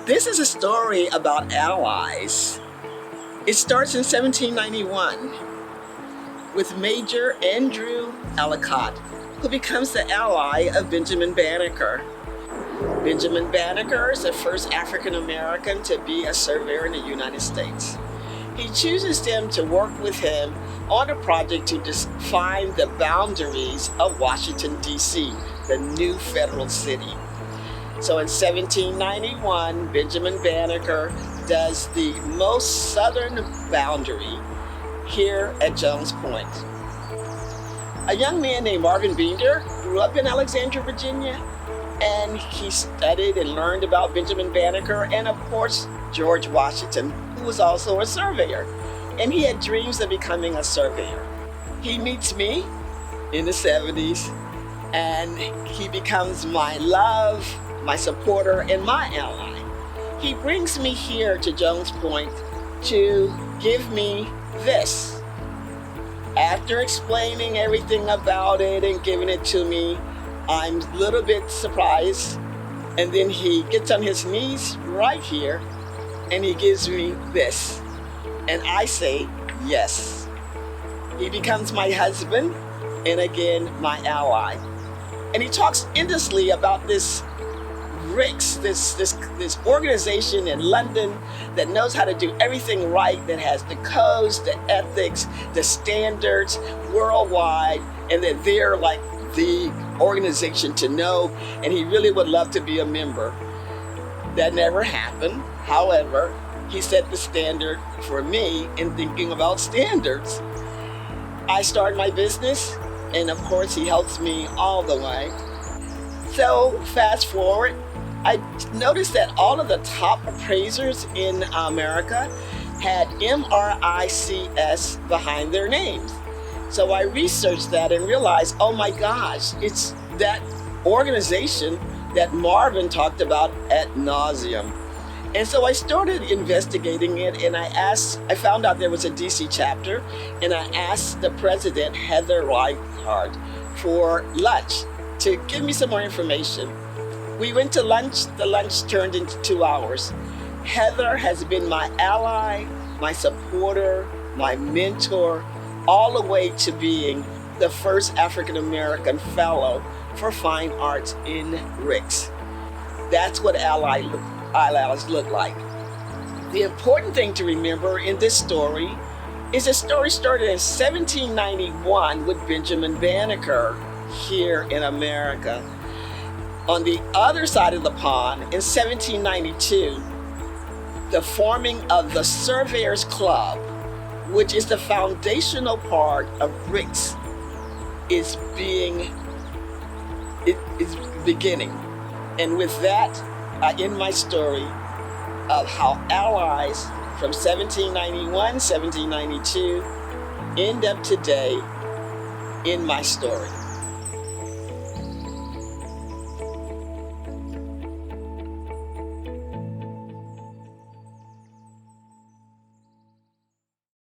This is a story about allies. It starts in 1791 with Major Andrew Ellicott, who becomes the ally of Benjamin Banneker. Benjamin Banneker is the first African American to be a surveyor in the United States. He chooses them to work with him on a project to define the boundaries of Washington, D.C., the new federal city. So in 1791, Benjamin Banneker does the most southern boundary here at Jones Point. A young man named Alvah Beander grew up in Alexandria, Virginia, and he studied and learned about Benjamin Banneker and, of course, George Washington, who was also a surveyor. And he had dreams of becoming a surveyor. He meets me in the 70s, and he becomes my love, my supporter, and my ally. He brings me here to Jones Point to give me this. After explaining everything about it and giving it to me, I'm a little bit surprised. And then he gets on his knees right here and he gives me this. And I say yes. He becomes my husband and again, my ally. And he talks endlessly about this FRICS, this organization in London that knows how to do everything right, that has the codes, the ethics, the standards worldwide, and that they're like the organization to know, and he really would love to be a member. That never happened. However, he set the standard for me in thinking about standards. I started my business, and of course he helps me all the way. So fast forward, I noticed that all of the top appraisers in America had MRICS behind their names. So I researched that and realized, oh my gosh, it's that organization that Marvin talked about ad nauseum. And so I started investigating it, and I found out there was a DC chapter, and I asked the president, Heather Reichardt, for lunch to give me some more information. We went to lunch. The lunch turned into 2 hours. Heather has been my ally, my supporter, my mentor, all the way to being the first African American fellow for fine arts in FRICS. That's what allies look like. The important thing to remember in this story is the story started in 1791 with Benjamin Banneker here in America. On the other side of the pond, in 1792, the forming of the Surveyors Club, which is the foundational part of FRICS, is beginning. And with that, I end my story of how allies from 1791, 1792 end up today in my story.